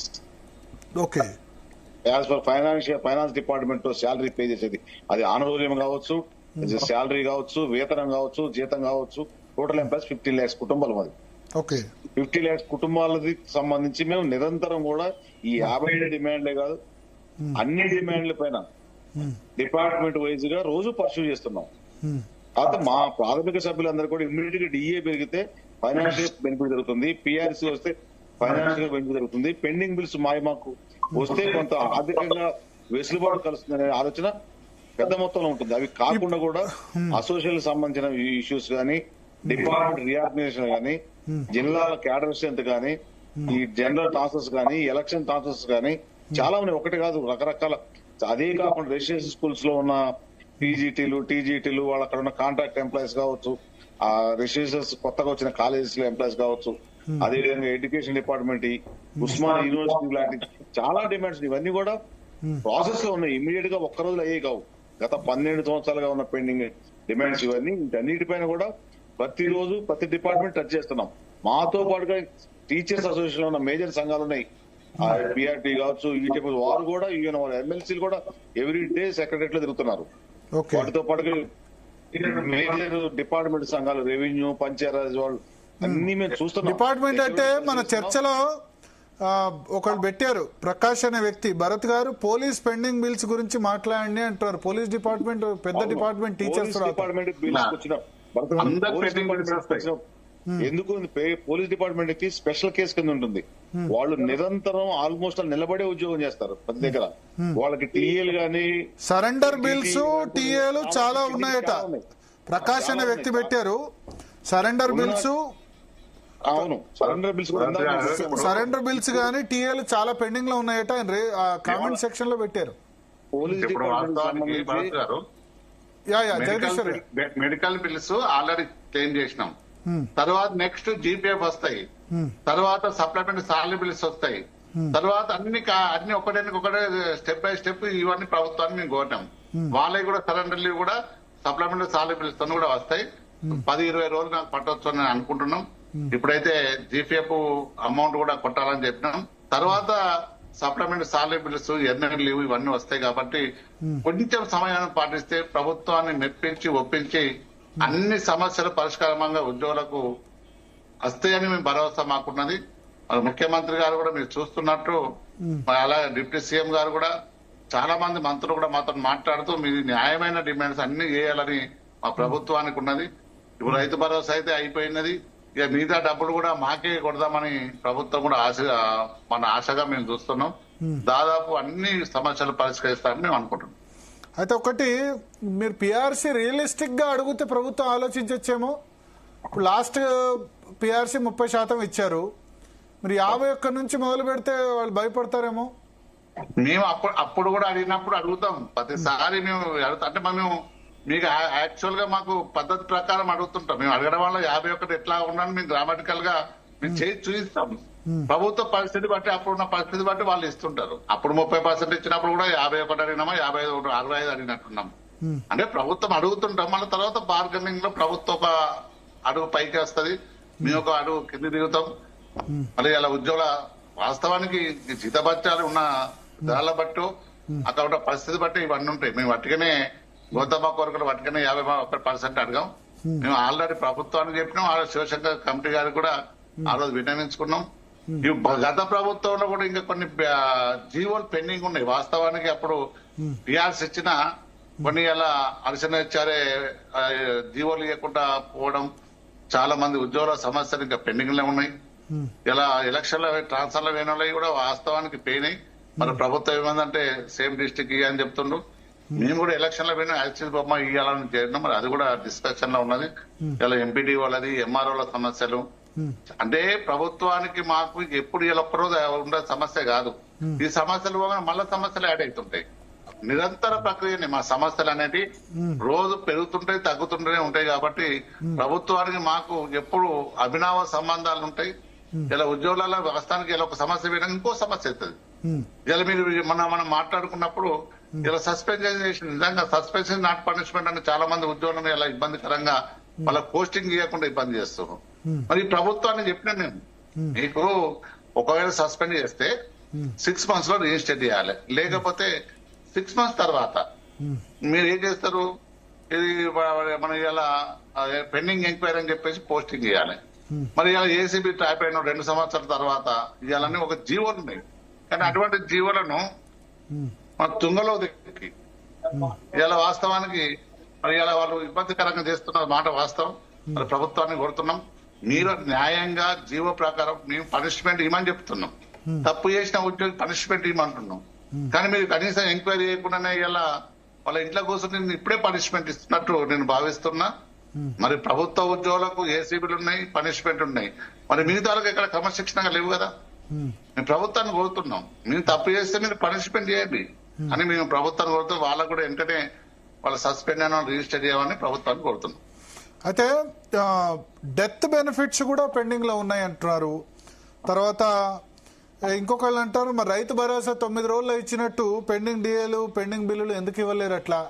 Okay, as per finance department salary pay చేసేది అది ఆనరోరియం కావచ్చు, శాలరీ కావచ్చు, వేతనం కావచ్చు, జీతం కావచ్చు, టోటల్ ఎంప్లాయీస్ 15 lakhs కుటుంబాలు మాది. ఓకే, 50 lakhs కుటుంబాలకి సంబంధించి మేము నిరంతరం కూడా ఈ 57 డిమాండ్లే కాదు అన్ని డిమాండ్ల పైన డిపార్ట్మెంట్ వైజ్ గా రోజు పర్సూ చేస్తున్నాం. కాకపోతే మా ప్రాథమిక సభ్యులందరూ కూడా ఇమ్మీడియట్ గా డిఏ పెరిగితే ఫైనాన్షియల్ బెనిఫిట్ జరుగుతుంది, పిఆర్సీ వస్తే ఫైనాన్షియల్ బెనిఫిట్ జరుగుతుంది, పెండింగ్ బిల్స్ మాకు వస్తే కొంత ఆర్థికంగా వెసులుబాటు కలుస్తుందనే ఆలోచన పెద్ద మొత్తంలో ఉంటుంది. అవి కాకుండా కూడా అసోసియేషన్ సంబంధించిన ఇష్యూస్ కానీ, డిపార్ట్మెంట్ రీఆర్గనైజేషన్ కానీ, జిల్లాల క్యాడర్ స్ట్రెంత్ కానీ, ఈ జనరల్ ట్రాన్స్ఫర్స్ కానీ, ఎలక్షన్ ట్రాన్స్ఫర్స్ కానీ చాలా ఉన్నాయి. ఒకటి కాదు, రకరకాల అదే కాకుండా రెసిడెన్షియల్ స్కూల్స్ లో ఉన్న టీజీటీలు వాళ్ళ అక్కడ ఉన్న కాంట్రాక్ట్ ఎంప్లాయీస్ కావచ్చు, ఆ రెసిడెన్షియల్స్ కొత్తగా వచ్చిన కాలేజెస్ లో ఎంప్లాయీస్ కావచ్చు, అదే విధంగా ఎడ్యుకేషన్ డిపార్ట్మెంట్, ఉస్మాన్ యూనివర్సిటీ లాంటి చాలా డిమాండ్స్ ఇవన్నీ కూడా ప్రాసెస్ లో ఉన్నాయి. ఇమీడియట్ గా ఒక్క రోజులు అయ్యే కావు. గత 12 సంవత్సరాలుగా ఉన్న పెండింగ్ డిమాండ్స్ ఇవన్నీ, వీటన్నిటిపైన కూడా ప్రతిరోజు ప్రతి డిపార్ట్మెంట్ టచ్ చేస్తున్నాం. మాతో పాటుగా టీచర్స్ అసోసియేషన్ లో ఉన్న మేజర్ సంఘాలు ఉన్నాయి, పిఆర్టీ కావచ్చు, ఈటీపీ, వారు కూడా ఈవెన్ వాళ్ళ ఎమ్మెల్సీలు కూడా ఎవ్రీ డే సెక్రటరేట్ లో తిరుగుతున్నారు. వాటితో పాటుగా మేజర్ డిపార్ట్మెంట్ సంఘాలు, రెవెన్యూ, పంచాయరాజ్ వాళ్ళు అన్ని మేము చూస్తున్నాం. డిపార్ట్మెంట్ అంటే మన చర్చలో ఒకళ్ళు పెట్టారు, ప్రకాష్ అనే వ్యక్తి, భరత్ గారు పోలీస్ పెండింగ్ బిల్స్ గురించి మాట్లాడండి అంటారు. పోలీస్ డిపార్ట్మెంట్ పెద్ద డిపార్ట్మెంట్, టీచర్స్ డిపార్ట్మెంట్ బిల్స్ వచ్చిన ఎందుకు పోలీస్ డిపార్ట్మెంట్ కి స్పెషల్ కేసు కింద ఉంటుంది. వాళ్ళు నిరంతరం ఆల్మోస్ట్ నిలబడే ఉద్యోగం చేస్తారు ప్రతి దగ్గర. వాళ్ళకి టీఏలు గానీ సరెండర్ బిల్స్, టీఏలు చాలా ఉన్నాయట. ప్రకాష్ అనే వ్యక్తి పెట్టారు సరెండర్ బిల్స్. అవును, సరెండర్ బిల్స్ సరెండర్ బిల్స్ గానీ టీఏలు చాలా పెండింగ్ లో ఉన్నాయట. కామెంట్ సెక్షన్ లో పెట్టారు. Police department medical bills already claim చేసినాం. తర్వాత నెక్స్ట్ జీపీఎఫ్ వస్తాయి, తర్వాత సప్లిమెంటరీ సాలరీ బిల్స్ వస్తాయి, తర్వాత అన్ని ఒకటే స్టెప్ బై స్టెప్ ఇవన్నీ ప్రభుత్వాన్ని మేము కోరినాం. వాళ్ళకి కూడా సరెండర్ లీవ్ కూడా సప్లిమెంటరీ సాలరీ బిల్స్ తో కూడా వస్తాయి. 10-20 రోజులు నాకు పట్టవచ్చు అని అనుకుంటున్నాం. ఇప్పుడైతే జీపీఎఫ్ అమౌంట్ కూడా కొట్టాలని చెప్పినాం. తర్వాత supplementary salary bills, earner leave ఇవన్నీ వస్తాయి. కాబట్టి కొంచెం సమయాన్ని పాటిస్తే ప్రభుత్వాన్ని మెప్పించి ఒప్పించి అన్ని సమస్యలు పరిష్కారంగా ఉద్యోగులకు వస్తాయని మేము భరోసా మాకున్నది. ముఖ్యమంత్రి గారు కూడా మీరు చూస్తున్నట్టు, అలాగే డిప్యూటీ సీఎం గారు కూడా, చాలా మంది మంత్రులు కూడా మాతో మాట్లాడుతూ మీ న్యాయమైన డిమాండ్స్ అన్ని చేయాలని మా ప్రభుత్వానికి ఉన్నది. ఇప్పుడు రైతు భరోసా అయితే అయిపోయినది, ఇక మిగతా డబ్బులు కూడా మాకే కొడదామని ప్రభుత్వం కూడా మన ఆశగా మేము చూస్తున్నాం. దాదాపు అన్ని సమస్యలు పరిష్కరిస్తారని మేము అనుకుంటున్నాం. అయితే ఒకటి, మీరు పిఆర్సీ రియలిస్టిక్ గా అడిగితే ప్రభుత్వం ఆలోచించొచ్చేమో. ఇప్పుడు లాస్ట్ పిఆర్సీ 30% ఇచ్చారు, మీరు 51 నుంచి మొదలు పెడితే వాళ్ళు భయపడతారేమో. మేము అప్పుడు కూడా అడిగినప్పుడు అడుగుతాం, ప్రతిసారి మేము అడుగుతాం. అంటే మేము మీకు యాక్చువల్ గా మాకు పద్ధతి ప్రకారం అడుగుతుంటాం. మేము అడగడం వల్ల 51 ఎట్లా ఉండాలని మేము గ్రామటికల్ గా మేము చేసి చూపిస్తాం. ప్రభుత్వ పరిస్థితి బట్టి, అప్పుడున్న పరిస్థితి బట్టి వాళ్ళు ఇస్తుంటారు. అప్పుడు 30% ఇచ్చినప్పుడు కూడా 51 అడిగినామా, 55, 65 అడిగినట్టున్నాం. అంటే ప్రభుత్వం అడుగుతుంటాం, మళ్ళీ తర్వాత బార్గెనింగ్ లో ప్రభుత్వం ఒక అడుగు పైకి వస్తుంది, మేము ఒక అడుగు కింద దిగుతాం. మళ్ళీ అలా ఉద్యోగుల వాస్తవానికి జీతభత్యాలు ఉన్న ధరల బట్టు, అక్కడ పరిస్థితి బట్టి ఇవన్నీ ఉంటాయి. మేము వాటికనే గౌతమ కోరికలు వాటికనే 51% అడిగాం. మేము ఆల్రెడీ ప్రభుత్వానికి చెప్పినాం, ఆ శివశంకర్ కమిటీ గారికి కూడా ఆ రోజు విన్నవించుకున్నాం. గత ప్రభుత్వంలో కూడా ఇంకా కొన్ని జీవోలు పెండింగ్ ఉన్నాయి. వాస్తవానికి అప్పుడు టీఆర్ఎస్ ఇచ్చిన కొన్ని ఇలా అలసనచ్చారే జీవోలు ఇవ్వకుండా పోవడం, చాలా మంది ఉద్యోగుల సమస్యలు ఇంకా పెండింగ్ లో ఉన్నాయి. ఇలా ఎలక్షన్ల ట్రాన్స్ఫర్ల వేణులవి కూడా వాస్తవానికి పోయినాయి. మరి ప్రభుత్వం ఏమందంటే సేమ్ డిస్టిక్ అని చెప్తుండ్రు. మేము కూడా ఎలక్షన్ల పోయినా యాక్సిస్ బొమ్మ ఇవ్వాలని చేరినాం. మరి అది కూడా డిస్కషన్ లో ఉన్నది. ఇలా ఎంపీడీ వాళ్ళది, ఎంఆర్ఓల సమస్యలు, అంటే ప్రభుత్వానికి మాకు ఎప్పుడు ఇలా ఒక్కరోజు ఉండే సమస్య కాదు. ఈ సమస్యలు మళ్ళా సమస్యలు యాడ్ అవుతుంటాయి. నిరంతర ప్రక్రియనే మా సమస్యలు అనేవి రోజు పెరుగుతుంటాయి, తగ్గుతుంటూనే ఉంటాయి. కాబట్టి ప్రభుత్వానికి మాకు ఎప్పుడు అభినవ సంబంధాలు ఉంటాయి. ఇలా ఉద్యోగుల వాస్తవానికి ఇలా ఒక సమస్య పోయినా ఇంకో సమస్య అవుతుంది. ఇలా మీరు మనం మాట్లాడుకున్నప్పుడు ఇలా సస్పెన్షన్ చేసి, నిజంగా సస్పెన్షన్ నాట్ పనిష్మెంట్ అని చాలా మంది ఉద్యోగులను ఇలా ఇబ్బందికరంగా వాళ్ళ పోస్టింగ్ ఇవ్వకుండా ఇబ్బంది చేస్తున్నారు. మరి ప్రభుత్వాన్ని చెప్పినా నేను, మీకు ఒకవేళ సస్పెండ్ చేస్తే 6 months లో రిజిస్టర్ చేయాలి, లేకపోతే 6 months తర్వాత మీరు ఏం చేస్తారు, ఇది మన ఇలా పెండింగ్ ఎంక్వైరీ అని చెప్పేసి పోస్టింగ్ చేయాలి. మరి ఇలా ఏసీబీ ట్రాప్ అయిన 2 సంవత్సరాల తర్వాత ఇవ్వాలని ఒక జీవోలు ఉన్నాయి. కానీ అటువంటి జీవోలను మన తుంగలో దిక్కి ఇలా వాస్తవానికి మరి ఇలా వాళ్ళు ఇబ్బందికరంగా చేస్తున్న మాట వాస్తవం. మరి ప్రభుత్వాన్ని కోరుతున్నాం, మీరు న్యాయంగా జీవో ప్రకారం మేము పనిష్మెంట్ ఇవ్వమని చెప్తున్నాం. తప్పు చేసిన ఉద్యోగి పనిష్మెంట్ ఇవ్వమంటున్నాం. కానీ మీరు కనీసం ఎంక్వైరీ చేయకుండానే ఇలా వాళ్ళ ఇంట్లో కూర్చొని నేను ఇప్పుడే పనిష్మెంట్ ఇస్తున్నట్టు నేను భావిస్తున్నా. మరి ప్రభుత్వ ఉద్యోగులకు ఏసీబీలు ఉన్నాయి, పనిష్మెంట్ ఉన్నాయి. మరి మిగతా వాళ్ళకి ఇక్కడ క్రమశిక్షణగా లేవు కదా. మేము ప్రభుత్వాన్ని కోరుతున్నాం, మేము తప్పు చేస్తే మీరు పనిష్మెంట్ చేయండి. అని మేము ప్రభుత్వాన్ని కోరుతూ వాళ్ళకు కూడా వెంటనే వాళ్ళ సస్పెండ్ అయిన రిజిస్టర్ చేయమని ప్రభుత్వాన్ని కోరుతున్నాం. అయితే డెత్ బెనిఫిట్స్ కూడా పెండింగ్ లో ఉన్నాయి అంటున్నారు. తర్వాత ఇంకొకళ్ళు అంటారు మరి రైతు భరోసా 9 రోజుల్లో ఇచ్చినట్టు పెండింగ్ డిఏలు పెండింగ్ బిల్లులు ఎందుకు ఇవ్వలేరు అట్లా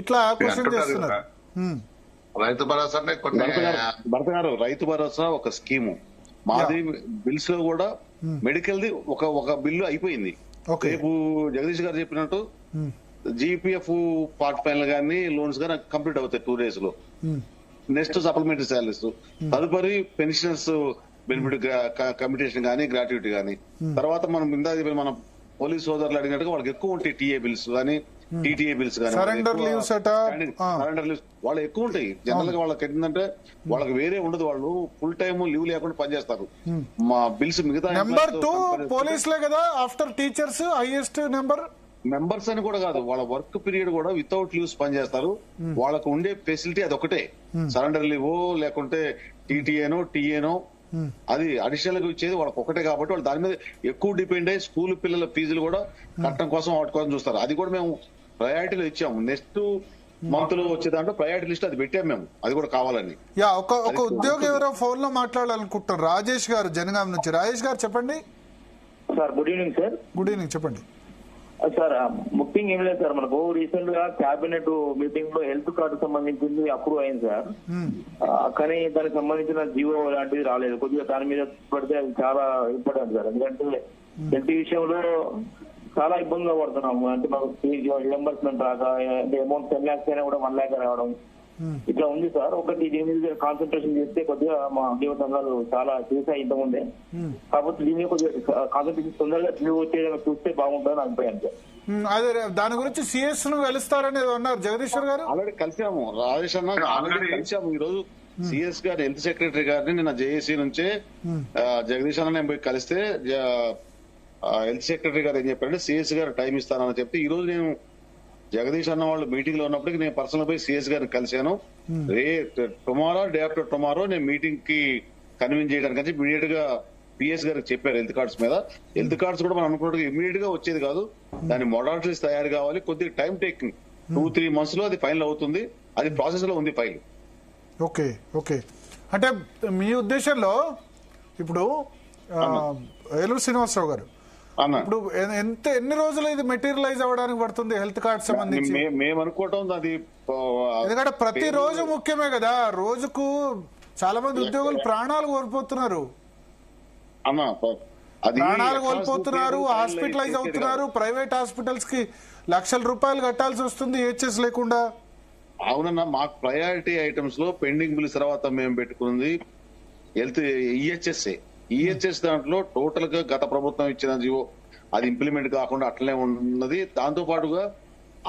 ఇట్లా క్వశ్చన్ చేస్తున్నారు. రైతు భరోసా అంటే కొన్ని భరత గారు, రైతు భరోసా ఒక స్కీము. మాది బిల్స్ లో కూడా మెడికల్ ది ఒక బిల్లు అయిపోయింది. రేపు జగదీష్ గారు చెప్పినట్టు జీపీఎఫ్ పార్ట్ ఫైనల్ గానీ లోన్స్ గానీ కంప్లీట్ అవుతాయి 2 days లో. నెక్స్ట్ సప్లిమెంటరీ శాలరీస్, తదుపరి పెన్షనర్స్ బెనిఫిట్ కమిటేషన్ గానీ గ్రాట్యుటీ గానీ, తర్వాత మనం ఇందాక మన పోలీస్ సోదరులు అడిగినట్టుగా వాళ్ళకి ఎక్కువ ఉంటాయి టీఏ బిల్స్ గానీ టీటీఏ బిల్స్ కానీ సరెండర్ లీవ్స్ వాళ్ళు ఎక్కువ ఉంటాయి. జనరల్ గా వాళ్ళకి ఏంటంటే వాళ్ళకి వేరే ఉండదు, వాళ్ళు ఫుల్ టైమ్ లీవ్ లేకుండా పనిచేస్తారు. మా బిల్స్ మిగతా నెంబర్ 2 పోలీసులే కదా ఆఫ్టర్ టీచర్స్ హైయెస్ట్ మెంబర్స్ అని కూడా కాదు, వాళ్ళ వర్క్ పీరియడ్ కూడా వితౌట్ లీవ్స్ పనిచేస్తారు. వాళ్ళకు ఉండే ఫెసిలిటీ అది ఒకటే, సరెండర్ లీవ్ లేకుంటే టీటీఏనో టీఏనో అది అడిషనల్ గా ఇచ్చేది వాళ్ళకి ఒకటే. కాబట్టి వాళ్ళు దాని మీద ఎక్కువ డిపెండ్ అయ్యి స్కూల్ పిల్లల ఫీజులు కూడా కట్టడం కోసం వాటి కోసం చూస్తారు. అది కూడా మేము ప్రయారిటీలో ఇచ్చాము. నెక్స్ట్ మంత్ లో వచ్చే దాంట్లో ప్రయారిటీ లిస్ట్ అది పెట్టాము మేము, అది కూడా కావాలని. ఒక ఉద్యోగి ఎవరో ఫోన్ లో మాట్లాడాలనుకుంటున్నారు, రాజేష్ గారు జనగాం నుంచి. రాజేష్ గారు చెప్పండి sir. Good evening sir. Good evening, చెప్పండి సార్. ముఖ్యంగా ఏం లేదు సార్, మనకు రీసెంట్ గా క్యాబినెట్ మీటింగ్ లో హెల్త్ కార్డు సంబంధించింది అప్రూవ్ అయింది సార్. కానీ దానికి సంబంధించిన జీవో లాంటిది రాలేదు. కొద్దిగా దాని మీద పడితే అది చాలా ఇంపార్టెంట్ సార్. ఎందుకంటే హెల్త్ విషయంలో చాలా ఇబ్బందిగా పడుతున్నాము. అంటే మాకు రియంబర్స్మెంట్ రాక, అమౌంట్ 10 lakhs అయినా కూడా 1 lakh రావడం ఇట్లా ఉంది సార్. ఒకటి దీని మీద కాన్సన్ట్రేషన్ చేస్తే కొద్దిగా మా ఉద్యోగ సంఘాలు చాలా చేశాయి ఇంతకుముందే. కాకపోతే దీని మీద కొద్దిగా కాన్సన్ట్రేషన్ తొందరగా వచ్చేది చూస్తే బాగుంటుందని అనిపోయాను సార్. అదే దాని గురించి సిఎస్ ను కలుస్తారని అన్నారు జగదీశ్వర్ గారు. ఆల్రెడీ కలిసాము, రాజేష్ అన్న ఆల్రెడీ కలిసాము. ఈ రోజు సిఎస్ గారు హెల్త్ సెక్రటరీ గారిని నిన్న జేఏసీ నుంచే జగదీష్ అన్న నేను పోయి కలిస్తే హెల్త్ సెక్రటరీ గారు ఏం చెప్పారంటే సిఎస్ గారు టైం ఇస్తానని చెప్తే ఈ రోజు నేను జగదీష్ అన్న వాళ్ళు మీటింగ్ లో ఉన్నప్పటికీ నేను పర్సనల్ పోయి సిఎస్ గారిని కలిశాను. టుమారో డే ఆఫ్టర్ టుమారో నేను మీటింగ్ కి కన్వీన్ చేయడానికి ఇమీడియట్ గా పిఎస్ గారికి చెప్పారు హెల్త్ కార్డ్స్ మీద. హెల్త్ కార్డ్స్ కూడా మనం అనుకున్నట్టుగా ఇమీడియట్ గా వచ్చేది కాదు, దాని మోడాలిటీస్ తయారు కావాలి, కొద్దిగా టైం టేకింగ్. 2-3 months లో అది ఫైనల్ అవుతుంది, అది ప్రాసెస్ లో ఉంది ఫైల్. ఓకే ఓకే, అంటే మీ ఉద్దేశంలో ఇప్పుడు ఏలూరు శ్రీనివాసరావు గారు ఇప్పుడు ఎన్ని రోజులు ఇది మెటీరియలైజ్ అవ్వడానికి పడుతుంది హెల్త్ కార్డ్ సంబంధించి? మేము అనుకోవటం అది ఎందుకంటే ప్రతి రోజు ముఖ్యమే కదా, రోజుకు చాలా మంది ఉద్యోగులు ప్రాణాలు కోల్పోతున్నారు, హాస్పిటలైజ్ అవుతున్నారు. ప్రైవేట్ హాస్పిటల్స్ కి లక్షల రూపాయలు కట్టాల్సి వస్తుంది EHS లేకుండా. అవునన్నా, మాకు ప్రయారిటీ ఐటమ్స్ లో పెండింగ్ బిల్స్ తర్వాత మేము పెట్టుకుంది హెల్త్ ఈహెచ్ఎస్ దాంట్లో టోటల్ గా గత ప్రభుత్వం ఇచ్చిన జీవో అది ఇంప్లిమెంట్ కాకుండా అట్లనే ఉన్నది. దాంతో పాటుగా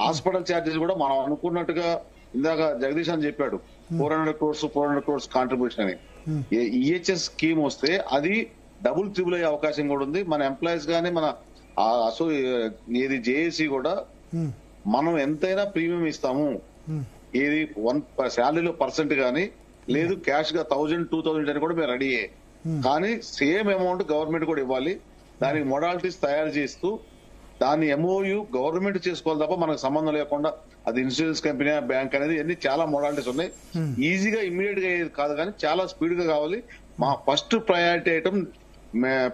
హాస్పిటల్ ఛార్జెస్ కూడా మనం అనుకున్నట్టుగా ఇందాక జగదీష్ అని చెప్పాడు 400 crores కాంట్రిబ్యూషన్ అని. ఈహెచ్ఎస్ స్కీమ్ వస్తే అది డబుల్ ట్రిబుల్ అయ్యే అవకాశం కూడా ఉంది. మన ఎంప్లాయీస్ గానీ మన ఏది జేఏసీ కూడా మనం ఎంతైనా ప్రీమియం ఇస్తాము, ఏది 1 శాలరీలో % గానీ లేదు క్యాష్ గా 1000-2000 అని కూడా మేము రెడీ అయ్యే. కానీ సేమ్ అమౌంట్ గవర్నమెంట్ కూడా ఇవ్వాలి. దానికి మోడాలిటీస్ తయారు చేస్తూ దాన్ని MOU గవర్నమెంట్ చేసుకోవాలి తప్ప మనకు సంబంధం లేకుండా అది ఇన్సూరెన్స్ కంపెనీ బ్యాంక్ అనేది అన్ని చాలా మోడాలిటీస్ ఉన్నాయి. ఈజీగా ఇమ్మీడియట్ గా కాదు కానీ చాలా స్పీడ్ గా కావాలి. మా first priority item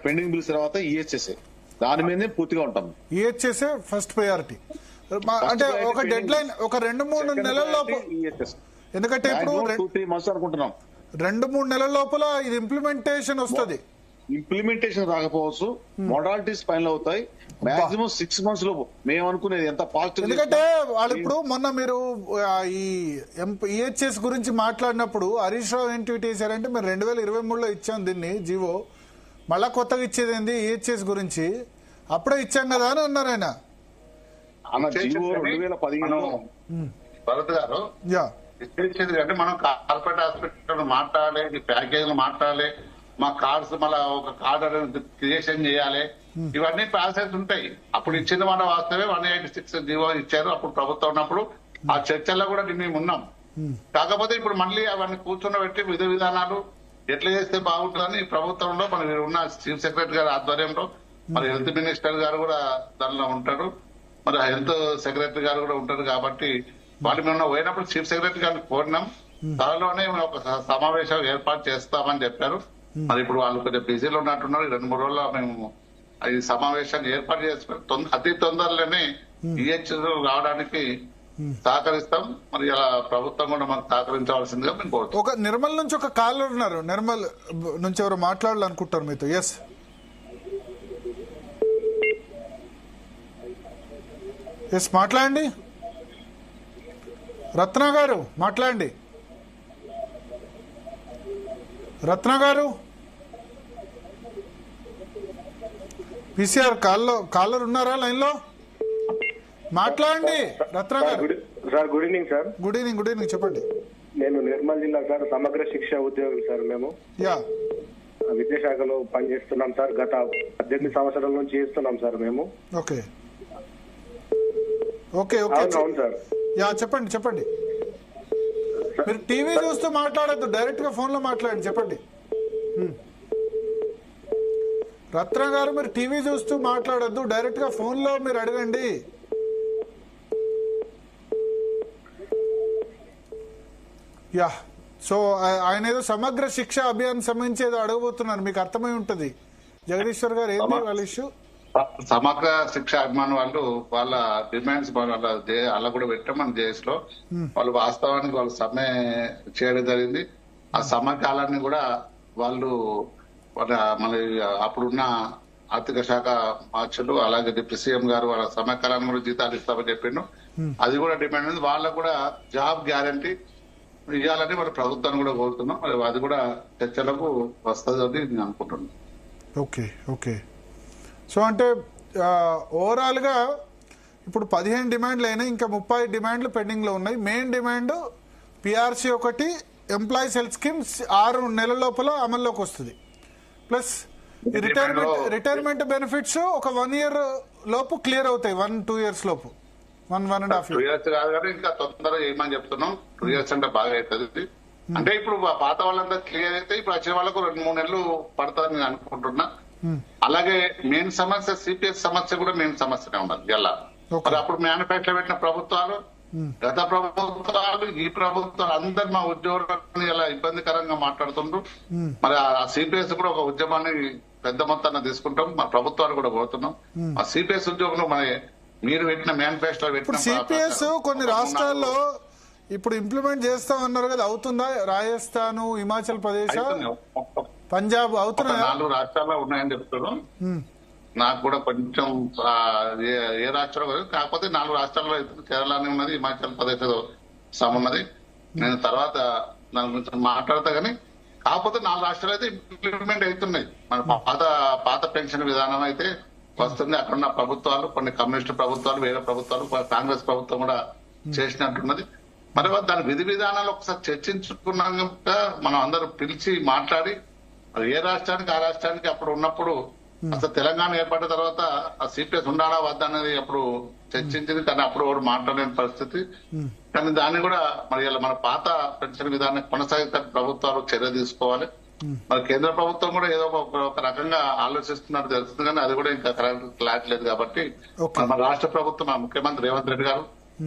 pending bills తర్వాత EHS, దాని మీదనే పూర్తిగా ఉంటాం. EHS first priority. అంటే ఒక డెడ్ లైన్ ఒక 2-3 నెలల లోపు, ఎందుకంటే ఇప్పుడు 2-3 months అనుకుంటున్నాం, 2-3 నెలల లోపల ఇది ఇంప్లిమెంటేషన్ వస్తుంది. ఇంప్లిమెంటేషన్ రాకపోవచ్చు, మోడాలిటీస్ ఫైనల్ అవుతాయి. మాక్సిమం 6 months లోపు మేము అనుకునేది ఎంత పాజిటివ్. ఎందుకంటే వాళ్ళు ఇప్పుడు మొన్న మీరు ఈ EHS గురించి మాట్లాడినప్పుడు హరీష్ రావు ఏం ట్వీట్ చేశారంటే మీరు 2023లో ఇచ్చాం దీన్ని జీవో, మళ్ళా కొత్తగా ఇచ్చేది ఏంది EHS గురించి, అప్పుడే ఇచ్చాం కదా అని అన్నారు ఆయన. జీవో 2015లో భరత్ గారు ఇచ్చేది అంటే మనం కార్పొరేట్ హాస్పిటల్ మాట్లాడాలి, ప్యాకేజీలు మాట్లాడాలి, మా కార్డ్స్ మళ్ళీ ఒక కార్డ్ క్రియేషన్ చేయాలి, ఇవన్నీ ప్రాసెస్ ఉంటాయి. అప్పుడు ఇచ్చిన మన వాస్తవే 186 జీవో ఇచ్చారు అప్పుడు ప్రభుత్వం ఉన్నప్పుడు. ఆ చర్చల్లో కూడా మేము ఉన్నాం. కాకపోతే ఇప్పుడు మళ్ళీ అవన్నీ కూర్చొని విధి విధానాలు ఎట్లా చేస్తే బాగుంటుందని ప్రభుత్వంలో మన ఉన్న చీఫ్ సెక్రటరీ గారి ఆధ్వర్యంలో మరి హెల్త్ మినిస్టర్ గారు కూడా దానిలో ఉంటారు, మరి హెల్త్ సెక్రటరీ గారు కూడా ఉంటారు. కాబట్టి వాళ్ళు మేము పోయినప్పుడు చీఫ్ సెక్రటరీ గారిని కోరినాం, త్వరలోనే ఒక సమావేశం ఏర్పాటు చేస్తామని చెప్పారు. మరి ఇప్పుడు వాళ్ళు కొంచెం బిజీలో ఉన్నట్టున్నారు. 2-3 రోజుల్లో మేము ఈ సమావేశాన్ని ఏర్పాటు చేసుకుని అతి తొందరలోనే ఈహెచ్ రావడానికి సహకరిస్తాం. మరి ఇలా ప్రభుత్వం కూడా మనకు సహకరించవలసిందిగా మేము కోరుతాం. ఒక నిర్మల్ నుంచి ఒక కాలర్ ఉన్నారు, నిర్మల్ నుంచి ఎవరు మాట్లాడాలనుకుంటారు మీతో? ఎస్ మాట్లాడండి. రత్న గారు మాట్లాడండి. రత్న గారు పిసిఆర్ కాలర్ ఉన్నారా లైన్ లో? మాట్లాడండి రత్న గారు. Sir good evening sir. Good evening చెప్పండి. నేను నిర్మల్ జిల్లా సార్, సమగ్ర శిక్ష ఉద్యోగం సార్. మేము యా విద్యాశాఖలో పనిచేస్తున్నాం సార్. గత 18 సంవత్సరాల నుంచి చేస్తున్నాం సార్ మేము. ఓకే అవును సార్. యా చెప్పండి. మీరు టీవీ చూస్తూ మాట్లాడద్దు, డైరెక్ట్ గా ఫోన్ లో మాట్లాడండి. చెప్పండి రత్న గారు, మీరు టీవీ చూస్తూ మాట్లాడద్దు, డైరెక్ట్ గా ఫోన్ లో మీరు అడగండి. యా సో ఆయన ఏదో సమగ్ర శిక్ష అభియాన్ సంబంధించి ఏదో అడగబోతున్నారు, మీకు అర్థమై ఉంటది. జగదీశ్వర్ గారు ఏంటి వాళ్ళ ఇష్యూ? సమగ్ర శిక్ష అభిమానులు వాళ్ళ డిమాండ్స్ అలా కూడా పెట్టాం మన జేఎస్ లో. వాళ్ళు వాస్తవానికి వాళ్ళు సమ్మె చేయడం జరిగింది. ఆ సమ్మె కాలాన్ని కూడా వాళ్ళు మన అప్పుడున్న ఆర్థిక శాఖ మార్చులు అలాగే డిప్యూటీ సీఎం గారు వాళ్ళ సమ్మె కాలాన్ని కూడా జీతాలు ఇస్తామని చెప్పిండు. అది కూడా డిమాండ్ ఉంది. వాళ్ళకు కూడా జాబ్ గ్యారంటీ ఇవ్వాలని మన ప్రభుత్వాన్ని కూడా కోరుతున్నాం. మరి అది కూడా చర్చలకు వస్తుంది అని నేను అనుకుంటున్నాను. ఓకే సో అంటే ఓవరాల్ గా ఇప్పుడు 15 డిమాండ్లు అయినాయి, ఇంకా 30 డిమాండ్లు పెండింగ్ లో ఉన్నాయి. మెయిన్ డిమాండ్ పిఆర్సీ ఒకటి, ఎంప్లాయీస్ హెల్త్ స్కీమ్ 6 నెలల లోపల అమల్లోకి వస్తుంది. ప్లస్ రిటైర్మెంట్ బెనిఫిట్స్ ఒక 1 year లోపు క్లియర్ అవుతాయి. 1-2 years లోపు, 1.5 2 years కాదు కానీ ఇంకా తొందరగా చేయమని చెప్తున్నాం. 2 years అంటే బాగా అవుతుంది. అంటే ఇప్పుడు పాత వాళ్ళంతా క్లియర్ అయితే ఇప్పుడు వచ్చే వాళ్ళకు 2-3 నెలలు పడుతుందని నేను అనుకుంటున్నా. అలాగే మెయిన్ సమస్య సిపిఎస్ సమస్య కూడా మెయిన్ సమస్యనే ఉన్నది. ఇలా మరి అప్పుడు మేనిఫెస్టో పెట్టిన ప్రభుత్వాలు, గత ప్రభుత్వాలు, ఈ ప్రభుత్వాలు అందరు మా ఉద్యోగులను ఇలా ఇబ్బందికరంగా మాట్లాడుతుండ్రు. మరి ఆ సిపిఎస్ కూడా ఒక ఉద్యమాన్ని పెద్ద మొత్తాన్ని తీసుకుంటాం. మా ప్రభుత్వాలు కూడా కోరుతున్నాం. ఆ సిపిఎస్ ఉద్యోగంలో మరి మీరు పెట్టిన మేనిఫెస్టో పెట్టిన సిపిఎస్ కొన్ని రాష్ట్రాల్లో ఇప్పుడు ఇంప్లిమెంట్ చేస్తామన్నారు కదా, అవుతుందా? రాజస్థాన్, హిమాచల్ ప్రదేశ్, పంజాబ్ అవుతున్నాయా? 4 రాష్ట్రాల్లో ఉన్నాయని చెప్తున్నాం. నాకు కూడా కొంచెం ఏ రాష్ట్రంలో కాకపోతే 4 రాష్ట్రాల్లో కేరళనే ఉన్నది, హిమాచల్ ప్రదేశ్ ఉన్నది. నేను తర్వాత దాని గురించి మాట్లాడతా కానీ కాకపోతే 4 రాష్ట్రాలు అయితే ఇంప్లిమెంట్ అవుతున్నాయి. మన పాత పెన్షన్ విధానం అయితే వస్తుంది. అక్కడున్న ప్రభుత్వాలు, కొన్ని కమ్యూనిస్ట్ ప్రభుత్వాలు, వేరే ప్రభుత్వాలు, కాంగ్రెస్ ప్రభుత్వం కూడా చేసినట్టున్నది. మరి దాని విధి విధానాలు ఒకసారి చర్చించుకున్నాక మనం అందరూ పిలిచి మాట్లాడి ఏ రాష్ట్రానికి ఆ రాష్ట్రానికి అప్పుడు ఉన్నప్పుడు అసలు తెలంగాణ ఏర్పడిన తర్వాత ఆ సిపిఎస్ ఉండాలా వద్దా అనేది అప్పుడు చర్చించింది. కానీ అప్పుడు కూడా మాట్లాడలేని పరిస్థితి. కానీ దాన్ని కూడా మరి ఇలా మన పాత పెన్షన్ విధానం కొనసాగితే ప్రభుత్వాలు చర్య తీసుకోవాలి. మరి కేంద్ర ప్రభుత్వం కూడా ఏదో ఒక రకంగా ఆలోచిస్తున్నట్టు తెలుస్తుంది కానీ అది కూడా ఇంకా క్లారిటీ లేదు. కాబట్టి మన రాష్ట్ర ప్రభుత్వం, మన ముఖ్యమంత్రి రేవంత్ రెడ్డి గారు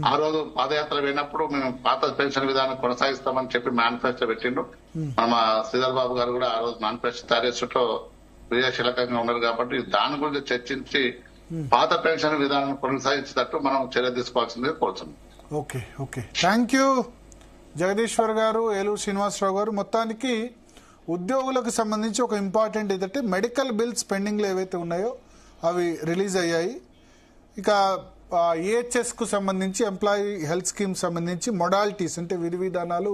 ఆ రోజు పాదయాత్ర పోయినప్పుడు మేము పాత పెన్షన్ విధానం కొనసాగిస్తామని చెప్పి మేనిఫెస్టో పెట్టిండు. మన శ్రీధర్ బాబు గారు కూడా ఆ రోజు మేనిఫెస్టో తయారు చేసేటో క్రియాశీలకంగా ఉన్నారు. కాబట్టి దాని గురించి చర్చించి పాత పెన్షన్ విధానం కొనసాగించేటట్టు మనం చర్య తీసుకోవాల్సిందే కోరుతున్నాం. ఓకే థ్యాంక్ యూ జగదీశ్వర్ గారు, ఏలూరు శ్రీనివాసరావు గారు. మొత్తానికి ఉద్యోగులకు సంబంధించి ఒక ఇంపార్టెంట్ ఏంటంటే మెడికల్ బిల్స్ పెండింగ్లు ఏవైతే ఉన్నాయో అవి రిలీజ్ అయ్యాయి. ఇక ఈహెచ్ఎస్ కు సంబంధించి, ఎంప్లాయీ హెల్త్ స్కీమ్ సంబంధించి మొడాలిటీస్ అంటే విధి విధానాలు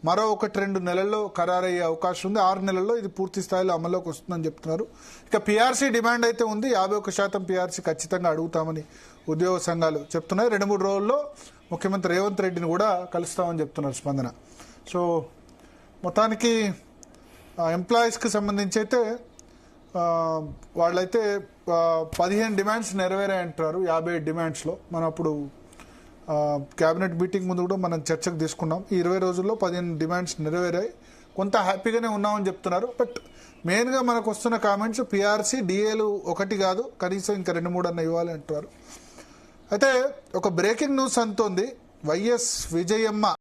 మరో 1-2 నెలల్లో ఖరారయ్యే అవకాశం ఉంది. 6 నెలల్లో ఇది పూర్తి స్థాయిలో అమల్లోకి వస్తుందని చెప్తున్నారు. ఇక పిఆర్సీ డిమాండ్ అయితే ఉంది. 51% పిఆర్సీ ఖచ్చితంగా అడుగుతామని ఉద్యోగ సంఘాలు చెప్తున్నాయి. 2-3 రోజుల్లో ముఖ్యమంత్రి రేవంత్ రెడ్డిని కూడా కలుస్తామని చెప్తున్నారు స్పందన. సో మొత్తానికి ఎంప్లాయీస్కి సంబంధించి అయితే వాళ్ళైతే 15 డిమాండ్స్ నెరవేరాయంటారు 57 డిమాండ్స్లో. మనం అప్పుడు క్యాబినెట్ మీటింగ్ ముందు కూడా మనం చర్చకు తీసుకున్నాం. ఈ 20 రోజుల్లో 15 డిమాండ్స్ నెరవేరాయి. కొంత హ్యాపీగానే ఉన్నామని చెప్తున్నారు. బట్ మెయిన్గా మనకు వస్తున్న కామెంట్స్ పిఆర్సీ డిఏలు ఒకటి కాదు, కనీసం ఇంకా 2-3 అన్న ఇవ్వాలి అంటున్నారు. అయితే ఒక బ్రేకింగ్ న్యూస్ అంతోంది. వైఎస్ విజయమ్మ